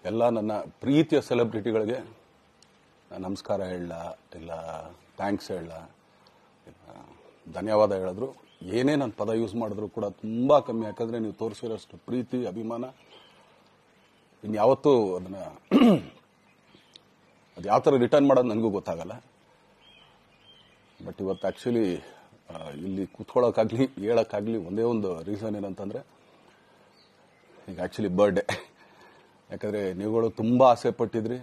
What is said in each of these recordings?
ಎಲ್ಲ ನನ್ನ ಪ್ರೀತಿಯ ಸೆಲೆಬ್ರಿಟಿಗಳಿಗೆ ನಮಸ್ಕಾರ ಹೇಳ ಇಲ್ಲ ಥ್ಯಾಂಕ್ಸ್ ಹೇಳ ಧನ್ಯವಾದ ಹೇಳಿದ್ರು ಏನೇ ನನ್ನ ಪದ ಯೂಸ್ ಮಾಡಿದ್ರು ಕೂಡ ತುಂಬಾ ಕಮ್ಮಿ. ಯಾಕಂದ್ರೆ ನೀವು ತೋರಿಸಿರೋಷ್ಟು ಪ್ರೀತಿ ಅಭಿಮಾನ ಇನ್ಯಾವತ್ತೂ ಅದನ್ನ ಅದು ಯಾವ ಥರ ರಿಟರ್ನ್ ಮಾಡೋದು ನನಗೂ ಗೊತ್ತಾಗಲ್ಲ. ಬಟ್ ಇವತ್ತು ಆಕ್ಚುಲಿ ಇಲ್ಲಿ ಕೂತ್ಕೊಳ್ಳೋಕ್ಕಾಗ್ಲಿ ಹೇಳೋಕ್ಕಾಗ್ಲಿ ಒಂದೇ ಒಂದು ರೀಸನ್ ಏನಂತಂದ್ರೆ ಈಗ ಆಕ್ಚುಲಿ ಬರ್ಡೇ. ಯಾಕಂದ್ರೆ ನೀವುಗಳು ತುಂಬಾ ಆಸೆ ಪಟ್ಟಿದ್ರಿ,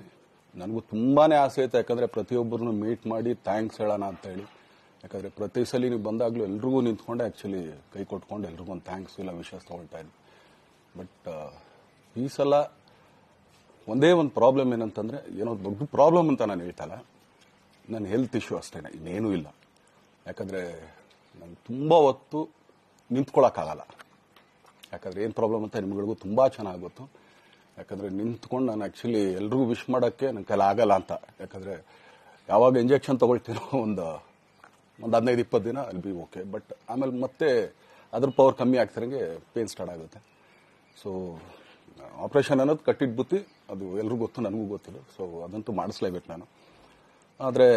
ನನಗೂ ತುಂಬಾನೇ ಆಸೆ ಇತ್ತು. ಯಾಕಂದ್ರೆ ಪ್ರತಿಯೊಬ್ಬರನ್ನು ಮೀಟ್ ಮಾಡಿ ಥ್ಯಾಂಕ್ಸ್ ಹೇಳೋಣ ಅಂತ ಹೇಳಿ. ಯಾಕಂದ್ರೆ ಪ್ರತಿ ಸಲ ನೀವು ಬಂದಾಗ್ಲೂ ಎಲ್ರಿಗೂ ನಿಂತ್ಕೊಂಡೆ ಆಕ್ಚುಲಿ ಕೈ ಕೊಟ್ಕೊಂಡು ಎಲ್ರಿಗೂ ಒಂದು ಥ್ಯಾಂಕ್ಸ್ ಇಲ್ಲ ವಿಶಸ್ ತಗೊಳ್ತಾ ಇದ್ವಿ. ಬಟ್ ಈ ಸಲ ಒಂದೇ ಒಂದು ಪ್ರಾಬ್ಲಮ್ ಏನಂತಂದ್ರೆ, ಏನೋ ದೊಡ್ಡ ಪ್ರಾಬ್ಲಮ್ ಅಂತ ನಾನು ಹೇಳ್ತಲ್ಲ, ನನ್ನ ಹೆಲ್ತ್ ಇಶ್ಯೂ ಅಷ್ಟೇನೆ, ಇನ್ನೇನೂ ಇಲ್ಲ. ಯಾಕಂದ್ರೆ ನಾನು ತುಂಬಾ ಹೊತ್ತು ನಿಂತ್ಕೊಳ್ಳೋಕ್ಕಾಗಲ್ಲ. ಯಾಕಂದ್ರೆ ಏನು ಪ್ರಾಬ್ಲಮ್ ಅಂತ ನಿಮ್ಗಳಿಗೂ ತುಂಬಾ ಚೆನ್ನಾಗಿ ಗೊತ್ತು. ಯಾಕಂದ್ರೆ ನಿಂತ್ಕೊಂಡು ನಾನು ಆಕ್ಚುಲಿ ಎಲ್ರಿಗೂ ವಿಶ್ ಮಾಡೋಕ್ಕೆ ನನ್ನ ಕೈಲಿ ಆಗಲ್ಲ ಅಂತ. ಯಾಕಂದ್ರೆ ಯಾವಾಗ ಇಂಜೆಕ್ಷನ್ ತಗೊಳ್ತೀನೋ ಒಂದು 15-20 ದಿನ ಅಲ್ಲಿ ಬಿ ಓಕೆ. ಬಟ್ ಆಮೇಲೆ ಮತ್ತೆ ಅದ್ರ ಪವರ್ ಕಮ್ಮಿ ಆಗ್ತಿರಂಗೆ ಪೇನ್ ಸ್ಟಾರ್ಟ್ ಆಗುತ್ತೆ. ಸೊ ಆಪರೇಷನ್ ಅನ್ನೋದು ಕಟ್ಟಿಟ್ಟು ಬುತ್ತಿ, ಅದು ಎಲ್ರಿಗೂ ಗೊತ್ತು, ನನಗೂ ಗೊತ್ತಿಲ್ಲ. ಸೊ ಅದಂತೂ ಮಾಡಿಸ್ಲೇಬೇಕು ನಾನು. ಆದರೆ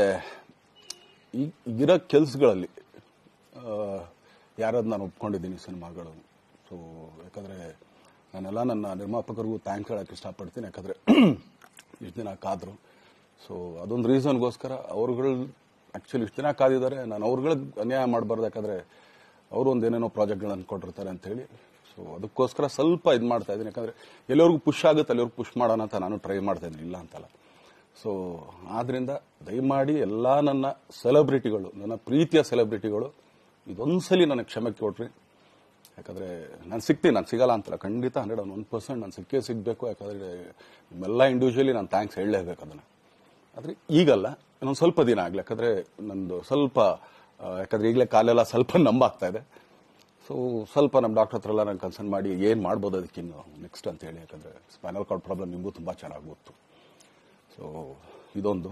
ಈಗಿರೋ ಕೆಲಸಗಳಲ್ಲಿ ಯಾರಾದ್ರು ನಾನು ಒಪ್ಕೊಂಡಿದ್ದೀನಿ ಸಿನಿಮಾಗಳು. ಸೊ ಯಾಕಂದರೆ ನಾನೆಲ್ಲ ನನ್ನ ನಿರ್ಮಾಪಕರಿಗೂ ಥ್ಯಾಂಕ್ಸ್ ಹೇಳೋಕ್ಕೆ ಇಷ್ಟಪಡ್ತೀನಿ. ಯಾಕಂದರೆ ಇಷ್ಟು ದಿನ ಕಾದರು. ಸೊ ಅದೊಂದು ರೀಸನ್ಗೋಸ್ಕರ ಅವ್ರುಗಳು ಆ್ಯಕ್ಚುಲಿ ಇಷ್ಟು ದಿನ ಕಾದಿದ್ದಾರೆ. ನಾನು ಅವ್ರುಗಳಿಗೆ ಅನ್ಯಾಯ ಮಾಡಬಾರ್ದು. ಯಾಕಂದರೆ ಅವರು ಒಂದು ಏನೇನೋ ಪ್ರಾಜೆಕ್ಟ್ಗಳನ್ನು ಕೊಟ್ಟಿರ್ತಾರೆ ಅಂತೇಳಿ. ಸೊ ಅದಕ್ಕೋಸ್ಕರ ಸ್ವಲ್ಪ ಇದು ಮಾಡ್ತಾ ಇದ್ದೀನಿ. ಯಾಕಂದರೆ ಎಲ್ಲರಿಗೂ ಪುಷ್ ಆಗುತ್ತೆ ಅಲ್ಲಿವ್ರಿಗೆ ಪುಷ್ ಮಾಡೋಣ ಅಂತ ನಾನು ಟ್ರೈ ಮಾಡ್ತಾ ಇದ್ದೀನಿ, ಇಲ್ಲ ಅಂತಲ್ಲ. ಸೊ ಆದ್ರಿಂದ ದಯಮಾಡಿ ಎಲ್ಲ ನನ್ನ ಸೆಲೆಬ್ರಿಟಿಗಳು, ನನ್ನ ಪ್ರೀತಿಯ ಸೆಲೆಬ್ರಿಟಿಗಳು, ಇದೊಂದ್ಸಲಿ ನನಗೆ ಕ್ಷಮೆ ಕೊಡ್ರಿ. ಯಾಕಂದ್ರೆ ನಾನು ಸಿಗ್ತೀನಿ, ನಾನು ಸಿಗಲ್ಲ ಅಂತಲ್ಲ, ಖಂಡಿತ 101% ನಾನು ಸಿಕ್ಕೇ ಸಿಗಬೇಕು. ಯಾಕಂದ್ರೆ ನಿಮ್ಮೆಲ್ಲ ಇಂಡಿವಿಜುವಲಿ ನಾನು ಥ್ಯಾಂಕ್ಸ್ ಹೇಳಲೇಬೇಕು ಅದನ್ನ. ಆದ್ರೆ ಈಗಲ್ಲ, ಇನ್ನೊಂದು ಸ್ವಲ್ಪ ದಿನ ಆಗ್ಲಿ. ಯಾಕಂದ್ರೆ ನಂದು ಸ್ವಲ್ಪ ಯಾಕಂದ್ರೆ ಈಗಲೇ ಕಾಲೆಲ್ಲ ಸ್ವಲ್ಪ ನಂಬಾಗ್ತಾ ಇದೆ. ಸೊ ಸ್ವಲ್ಪ ನಮ್ಮ ಡಾಕ್ಟರ್ ಹತ್ರ ಎಲ್ಲ ನಾನು ಕನ್ಸರ್ನ್ ಮಾಡಿ ಏನು ಮಾಡ್ಬೋದು ಅದಕ್ಕೆ ಇನ್ನು ನೆಕ್ಸ್ಟ್ ಅಂತ ಹೇಳಿ. ಯಾಕಂದ್ರೆ ಸ್ಪೈನಲ್ ಕಾರ್ಡ್ ಪ್ರಾಬ್ಲಮ್ ನಿಮಗೂ ತುಂಬಾ ಚೆನ್ನಾಗಿ ಗೊತ್ತು. ಸೊ ಇದೊಂದು.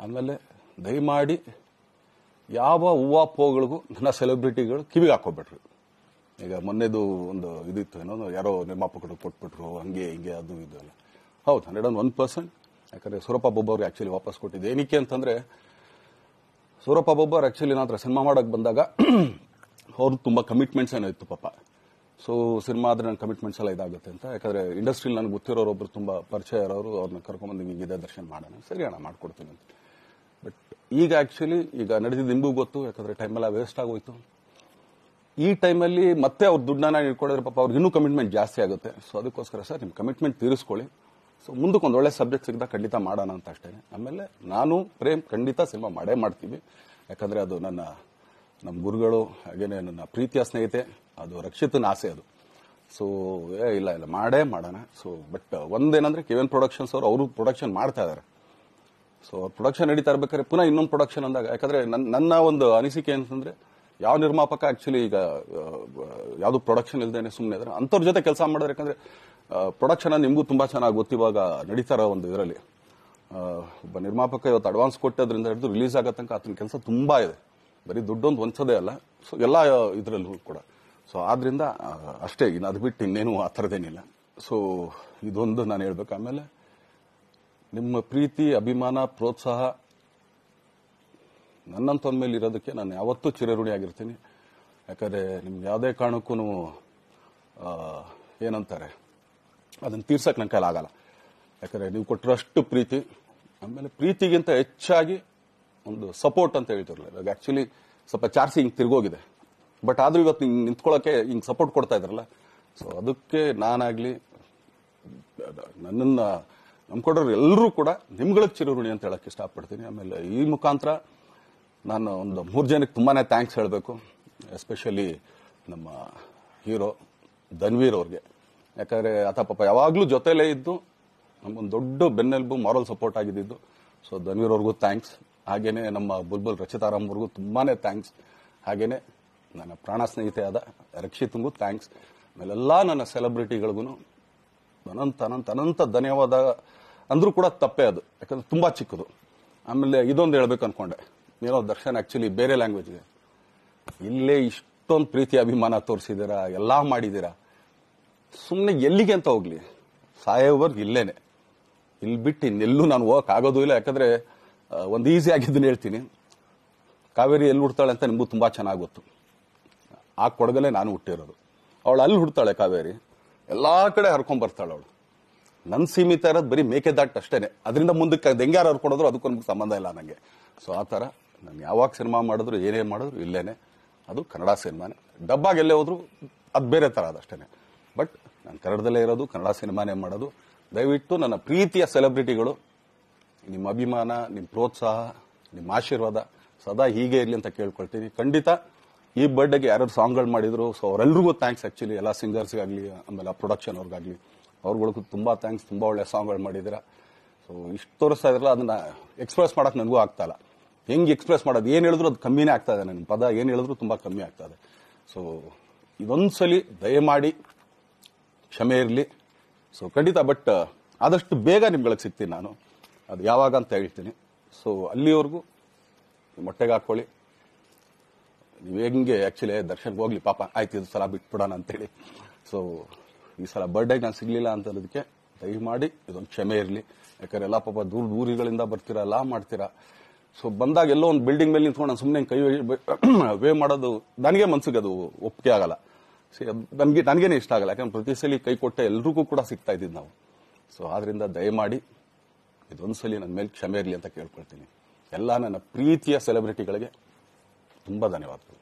ಆಮೇಲೆ ದಯಮಾಡಿ ಯಾವ ಹೂವಾಪೋಗಳಿಗೂ ನನ್ನ ಸೆಲೆಬ್ರಿಟಿಗಳು ಕಿವಿಗೆ ಹಾಕೋಬಿಟ್ರು. ಈಗ ಮೊನ್ನೆದು ಒಂದು ಇದಿತ್ತು, ಏನೋ ಯಾರೋ ನಿರ್ಮಾಪಕರು ಕೊಟ್ಬಿಟ್ರು, ಹಂಗೆ ಹಿಂಗೆ ಅದು ಇದು ಎಲ್ಲ. ಹೌದು, 101%. ಯಾಕಂದ್ರೆ ಸೂರಪ್ಪ ಬೊಬ್ಬ ಅವ್ರಿಗೆ ಆಕ್ಚುಲಿ ವಾಪಸ್ ಕೊಟ್ಟಿದ್ದು. ಏನಕ್ಕೆ ಅಂತಂದ್ರೆ, ಸೂರಪ್ಪ ಬೊಬ್ಬ ಅವ್ರು ಆಕ್ಚುಲಿ ನನ್ನ ಹತ್ರ ಸಿನಿಮಾ ಮಾಡಕ್ ಬಂದಾಗ ಅವ್ರು ತುಂಬಾ ಕಮಿಟ್ಮೆಂಟ್ಸ್ ಏನೋ ಇತ್ತು ಪಾಪ. ಸೊ ಸಿನಿಮಾ ಆದ್ರೆ ನನ್ನ ಕಮಿಟ್ಮೆಂಟ್ಸ್ ಎಲ್ಲ ಇದಾಗುತ್ತೆ ಅಂತ. ಯಾಕಂದ್ರೆ ಇಂಡಸ್ಟ್ರಿಯಲ್ಲಿ ನನಗೆ ಗೊತ್ತಿರೋರು ಒಬ್ರು ತುಂಬಾ ಪರಿಚಯ ಇರೋರು, ಅವ್ರನ್ನ ಕರ್ಕೊಂಡ್ಬಂದು ಹಿಂಗಿದೆ ದರ್ಶನ ಮಾಡೋಣ, ಸರಿ ಅಣ್ಣ ಮಾಡ್ಕೊಡ್ತೀನಿ ಅಂತ. ಬಟ್ ಈಗ ಆಕ್ಚುಲಿ ಈಗ ನಡೆದಿದ್ದು ನಿಮಗೂ ಗೊತ್ತು. ಯಾಕಂದ್ರೆ ಟೈಮ್ ಎಲ್ಲ ವೇಸ್ಟ್ ಆಗೋಯ್ತು. ಈ ಟೈಮಲ್ಲಿ ಮತ್ತೆ ಅವ್ರ ದುಡ್ಡನ್ನ ಇಟ್ಕೊಂಡಿದ್ರೆ ಪಾಪ ಅವ್ರಿಗೆ ಇನ್ನೂ ಕಮಿಟ್ಮೆಂಟ್ ಜಾಸ್ತಿ ಆಗುತ್ತೆ. ಸೊ ಅದಕ್ಕೋಸ್ಕರ ಸರ್ ನಿಮ್ಮ ಕಮಿಟ್ಮೆಂಟ್ ತೀರಿಸ್ಕೊಳ್ಳಿ. ಸೊ ಮುಂದಕ್ಕೆ ಒಂದು ಒಳ್ಳೆ ಸಬ್ಜೆಕ್ಟ್ ಸಿಗ್ದಾಗ ಖಂಡಿತ ಮಾಡೋಣ ಅಂತ ಅಷ್ಟೇ. ಆಮೇಲೆ ನಾನು ಪ್ರೇಮ್ ಖಂಡಿತ ಸಿನಿಮಾ ಮಾಡೇ ಮಾಡ್ತೀವಿ. ಯಾಕಂದ್ರೆ ಅದು ನಮ್ಮ ಗುರುಗಳು, ಹಾಗೇನೆ ನನ್ನ ಪ್ರೀತಿಯ ಸ್ನೇಹಿತೆ, ಅದು ರಕ್ಷಿತನ ಆಸೆ ಅದು. ಸೊ ಇಲ್ಲ ಮಾಡೇ ಮಾಡೋಣ. ಸೊ ಬಟ್ ಒಂದೇನಂದ್ರೆ KVN ಪ್ರೊಡಕ್ಷನ್ಸ್ ಅವರು ಪ್ರೊಡಕ್ಷನ್ ಮಾಡ್ತಾ ಇದಾರೆ. ಸೊ ಅವ್ರ ಪ್ರೊಡಕ್ಷನ್ ನಡೀತಾ ಇರ್ಬೇಕಾದ್ರೆ ಪುನಃ ಇನ್ನೊಂದು ಪ್ರೊಡಕ್ಷನ್ ಅಂದಾಗ, ಯಾಕಂದ್ರೆ ನನ್ನ ಒಂದು ಅನಿಸಿಕೆ ಅಂತಂದ್ರೆ, ಯಾವ ನಿರ್ಮಾಪಕ ಆಕ್ಚುಲಿ ಈಗ ಯಾವ್ದು ಪ್ರೊಡಕ್ಷನ್ ಇಲ್ದೇನೆ ಸುಮ್ಮನೆ ಇದ್ರೆ ಅಂತವ್ರ ಜೊತೆ ಕೆಲಸ ಮಾಡೋರು. ಯಾಕಂದ್ರೆ ಪ್ರೊಡಕ್ಷನ್ ನಿಮಗೂ ತುಂಬಾ ಚೆನ್ನಾಗಿ ಗೊತ್ತು. ಇವಾಗ ನಡೀತಾರ ಒಂದು ಇದರಲ್ಲಿ ಒಬ್ಬ ನಿರ್ಮಾಪಕ ಇವತ್ತು ಅಡ್ವಾನ್ಸ್ ಕೊಟ್ಟದ್ರಿಂದ ಹಿಡಿದು ರಿಲೀಸ್ ಆಗೋ ತನಕ ಆತನ ಕೆಲಸ ತುಂಬಾ ಇದೆ. ಬರೀ ದುಡ್ಡೊಂದು ಹೊಂಚೋದೇ ಅಲ್ಲ. ಸೊ ಎಲ್ಲ ಇದರಲ್ಲೂ ಕೂಡ. ಸೊ ಆದ್ರಿಂದ ಅಷ್ಟೇ, ಇನ್ನು ಅದು ಬಿಟ್ಟು ಇನ್ನೇನು ಆ ಥರದ್ದೇನಿಲ್ಲ. ಸೊ ಇದೊಂದು ನಾನು ಹೇಳ್ಬೇಕು. ಆಮೇಲೆ ನಿಮ್ಮ ಪ್ರೀತಿ, ಅಭಿಮಾನ, ಪ್ರೋತ್ಸಾಹ ನನ್ನಂತೊಂದ ಮೇಲೆ ಇರೋದಕ್ಕೆ ನಾನು ಯಾವತ್ತೂ ಚಿರಋಣಿ ಆಗಿರ್ತೀನಿ. ಯಾಕಂದ್ರೆ ನಿಮ್ಗೆ ಯಾವುದೇ ಕಾರಣಕ್ಕೂ ಏನಂತಾರೆ ಅದನ್ನ ತೀರ್ಸಕ್ ನನ್ನ ಕೈಲಿ ಆಗಲ್ಲ. ಯಾಕಂದ್ರೆ ನೀವು ಕೊಟ್ಟಿರೋಷ್ಟು ಪ್ರೀತಿ, ಆಮೇಲೆ ಪ್ರೀತಿಗಿಂತ ಹೆಚ್ಚಾಗಿ ಒಂದು ಸಪೋರ್ಟ್ ಅಂತ ಹೇಳ್ತಿರಲ್ಲ. ಇವಾಗ ಆಕ್ಚುಲಿ ಸ್ವಲ್ಪ ಚಾರ್ಸಿ ಹಿಂಗೆ ತಿರ್ಗೋಗಿದೆ. ಬಟ್ ಆದ್ರೂ ಇವತ್ತು ಹಿಂಗೆ ನಿಂತ್ಕೊಳ್ಳೋಕೆ ಹಿಂಗೆ ಸಪೋರ್ಟ್ ಕೊಡ್ತಾ ಇದ್ರಲ್ಲ. ಸೊ ಅದಕ್ಕೆ ನಾನಾಗ್ಲಿ, ನನ್ನನ್ನ ನಂಬ್ಕೊಡೋರು ಎಲ್ಲರೂ ಕೂಡ ನಿಮ್ಗಳಿಗೆ ಚಿರಋಣಿ ಅಂತ ಹೇಳಕ್ ಇಷ್ಟಪಡ್ತೀನಿ. ಆಮೇಲೆ ಈ ಮುಖಾಂತರ ನಾನು ಒಂದು 3 ಜನಕ್ಕೆ ತುಂಬಾನೇ ಥ್ಯಾಂಕ್ಸ್ ಹೇಳಬೇಕು. ಎಸ್ಪೆಷಲಿ ನಮ್ಮ ಹೀರೋ ಧನ್ವೀರ್ ಅವ್ರಿಗೆ. ಯಾಕಂದ್ರೆ ಆತ ಪಾಪ ಯಾವಾಗ್ಲೂ ಜೊತೆಲೇ ಇದ್ದು ನಮ್ಗೊಂದು ದೊಡ್ಡ ಬೆನ್ನೆಲುಬು, ಮಾರಲ್ ಸಪೋರ್ಟ್ ಆಗಿದ್ದು. ಸೊ ಧನ್ವೀರ್ ಅವ್ರಿಗೂ ಥ್ಯಾಂಕ್ಸ್. ಹಾಗೇನೆ ನಮ್ಮ ಬುಲ್ಬುಲ್ ರಚಿತಾರಾಮ್ ಅವ್ರಿಗೂ ತುಂಬಾನೇ ಥ್ಯಾಂಕ್ಸ್. ಹಾಗೇನೆ ನನ್ನ ಪ್ರಾಣ ಸ್ನೇಹಿತೆಯಾದ ರಕ್ಷಿತ್ಗೂ ಥ್ಯಾಂಕ್ಸ್. ಆಮೇಲೆಲ್ಲ ನನ್ನ ಸೆಲೆಬ್ರಿಟಿಗಳಿಗೂ ಅನಂತ ಧನ್ಯವಾದ ಅಂದ್ರೂ ಕೂಡ ತಪ್ಪೇ ಅದು. ಯಾಕಂದ್ರೆ ತುಂಬಾ ಚಿಕ್ಕದು. ಆಮೇಲೆ ಇದೊಂದು ಹೇಳ್ಬೇಕು ಅನ್ಕೊಂಡೆ, ಏನೋ ದರ್ಶನ್ ಆಕ್ಚುಲಿ ಬೇರೆ ಲ್ಯಾಂಗ್ವೇಜ್ ಇದೆ, ಇಲ್ಲೇ ಇಷ್ಟೊಂದು ಪ್ರೀತಿ ಅಭಿಮಾನ ತೋರಿಸಿದ್ದೀರಾ, ಎಲ್ಲಾ ಮಾಡಿದ್ದೀರಾ, ಸುಮ್ಮನೆ ಎಲ್ಲಿಗೆ ಅಂತ ಹೋಗ್ಲಿ, ಸಾಯೋವರೆಗೂ ಇಲ್ಲೇನೆ, ಇಲ್ಲಿ ಬಿಟ್ಟು ಇನ್ನೆಲ್ಲೂ ನಾನು ಹೋಗಕ್ ಆಗೋದು ಇಲ್ಲ. ಯಾಕಂದ್ರೆ ಒಂದು ಈಸಿ ಆಗಿದ್ದನ್ನು ಹೇಳ್ತೀನಿ, ಕಾವೇರಿ ಎಲ್ಲಿ ಹುಡ್ತಾಳೆ ಅಂತ ನಿಮಗೂ ತುಂಬಾ ಚೆನ್ನಾಗಿ ಗೊತ್ತು. ಆ ಕೊಡಗಲ್ಲೇ ನಾನು ಹುಟ್ಟಿರೋದು. ಅವಳು ಅಲ್ಲಿ ಹುಡ್ತಾಳೆ ಕಾವೇರಿ, ಎಲ್ಲಾ ಕಡೆ ಹರ್ಕೊಂಡ್ ಬರ್ತಾಳೆ ಅವಳು. ನನ್ ಸೀಮಿತ ಇರೋದು ಬರೀ ಮೇಕೆದಾಟ್ ಅಷ್ಟೇನೆ, ಅದರಿಂದ ಮುಂದಕ್ಕೆ ಅದು ಹೆಂಗ್ಯಾರು ಹರ್ಕೊಂಡ್ರು ಅದಕ್ಕೂ ನಮ್ಗೆ ಸಂಬಂಧ ಇಲ್ಲ ನನಗೆ. ಸೊ ಆ ಥರ ನಾನು ಯಾವಾಗ ಸಿನಿಮಾ ಮಾಡಿದ್ರು ಏನೇ ಮಾಡಿದ್ರು ಇಲ್ಲೇನೆ, ಅದು ಕನ್ನಡ ಸಿನಿಮಾನೇ. ಡಬ್ಬಾಗ ಎಲ್ಲೇ ಹೋದ್ರು ಅದು ಬೇರೆ ಥರ ಅದಷ್ಟೇನೆ. ಬಟ್ ನಾನು ಕನ್ನಡದಲ್ಲೇ ಇರೋದು, ಕನ್ನಡ ಸಿನಿಮಾನೇ ಮಾಡೋದು. ದಯವಿಟ್ಟು ನನ್ನ ಪ್ರೀತಿಯ ಸೆಲೆಬ್ರಿಟಿಗಳು, ನಿಮ್ಮ ಅಭಿಮಾನ, ನಿಮ್ಮ ಪ್ರೋತ್ಸಾಹ, ನಿಮ್ಮ ಆಶೀರ್ವಾದ ಸದಾ ಹೀಗೆ ಇರಲಿ ಅಂತ ಕೇಳ್ಕೊಳ್ತೀನಿ. ಖಂಡಿತ ಈ ಬರ್ಡೇಗೆ ಯಾರು ಸಾಂಗ್ಗಳು ಮಾಡಿದ್ರು, ಸೊ ಅವರೆಲ್ಲರಿಗೂ ಥ್ಯಾಂಕ್ಸ್. ಆಕ್ಚುಲಿ ಎಲ್ಲ ಸಿಂಗರ್ಸ್ಗಾಗಲಿ, ಆಮೇಲೆ ಪ್ರೊಡಕ್ಷನ್ ಅವ್ರಿಗಾಗಲಿ, ಅವ್ರುಗಳಿಗೂ ತುಂಬಾ ಥ್ಯಾಂಕ್ಸ್. ತುಂಬಾ ಒಳ್ಳೆ ಸಾಂಗ್ಗಳು ಮಾಡಿದಿರ. ಸೊ ಇಷ್ಟು ತೋರಿಸ್ತಾ ಇದ್ರಲ್ಲ, ಅದನ್ನ ಎಕ್ಸ್ಪ್ರೆಸ್ ಮಾಡಕ್ ನನಗೂ ಆಗ್ತಾ ಇಲ್ಲ. ಹೆಂಗೆ ಎಕ್ಸ್ಪ್ರೆಸ್ ಮಾಡೋದು, ಏನ್ ಹೇಳಿದ್ರು ಅದು ಕಮ್ಮಿನೇ ಆಗ್ತಾ ಇದೆ. ನನ್ನ ಪದ ಏನ್ ಹೇಳಿದ್ರು ತುಂಬಾ ಕಮ್ಮಿ ಆಗ್ತಾ ಇದೆ. ಸೊ ಇದೊಂದ್ಸಲಿ ದಯಮಾಡಿ ಕ್ಷಮೆ ಇರಲಿ. ಸೊ ಖಂಡಿತ, ಬಟ್ ಆದಷ್ಟು ಬೇಗ ನಿಮ್ಗಳಿಗೆ ಸಿಗ್ತೀನಿ ನಾನು, ಅದು ಯಾವಾಗ ಅಂತ ಹೇಳ್ತೀನಿ. ಸೊ ಅಲ್ಲಿವರೆಗೂ ಮೊಟ್ಟೆಗೆ ಹಾಕೊಳ್ಳಿ. ನೀವು ಹೆಂಗೆ ಆಕ್ಚುಲಿ ದರ್ಶನ್ಗೆ ಹೋಗ್ಲಿ ಪಾಪ, ಆಯ್ತು ಇದು ಸಲ ಬಿಟ್ಬಿಡೋಣ ಅಂತೇಳಿ. ಸೊ ಈ ಸಲ ಬರ್ಡೇಗೆ ನಾನು ಸಿಗ್ಲಿಲ್ಲ ಅಂತ ಅನ್ನೋದಕ್ಕೆ ದಯಮಾಡಿ ಇದೊಂದು ಕ್ಷಮೆ ಇರಲಿ. ಯಾಕಂದ್ರೆ ಎಲ್ಲ ಪಾಪ ದೂರಗಳಿಂದ ಬರ್ತೀರಾ, ಎಲ್ಲ ಮಾಡ್ತೀರಾ. ಸೊ ಬಂದಾಗ ಎಲ್ಲೋ ಒಂದು ಬಿಲ್ಡಿಂಗ್ ಮೇಲೆ ನಿಂತ್ಕೊಂಡು ನಾನು ಸುಮ್ಮನೆ ಕೈ ವೇ ಮಾಡೋದು ನನಗೆ ಮನ್ಸಿಗೆ ಅದು ಒಪ್ಪಿಗೆ ಆಗಲ್ಲ. ನನಗೇನೆ ಇಷ್ಟ ಆಗಲ್ಲ. ಯಾಕಂದ್ರೆ ಪ್ರತಿ ಸಲ ಕೈ ಕೊಟ್ಟೆ ಎಲ್ರಿಗೂ ಕೂಡ ಸಿಗ್ತಾ ಇದ್ದೀವಿ ನಾವು. ಸೊ ಆದ್ರಿಂದ ದಯಮಾಡಿ ಇದೊಂದ್ಸಲಿ ನನ್ನ ಮೇಲೆ ಕ್ಷಮೆ ಇರಲಿ ಅಂತ ಕೇಳ್ಕೊಳ್ತೀನಿ. ಎಲ್ಲ ನನ್ನ ಪ್ರೀತಿಯ ಸೆಲೆಬ್ರಿಟಿಗಳಿಗೆ ತುಂಬಾ ಧನ್ಯವಾದಗಳು.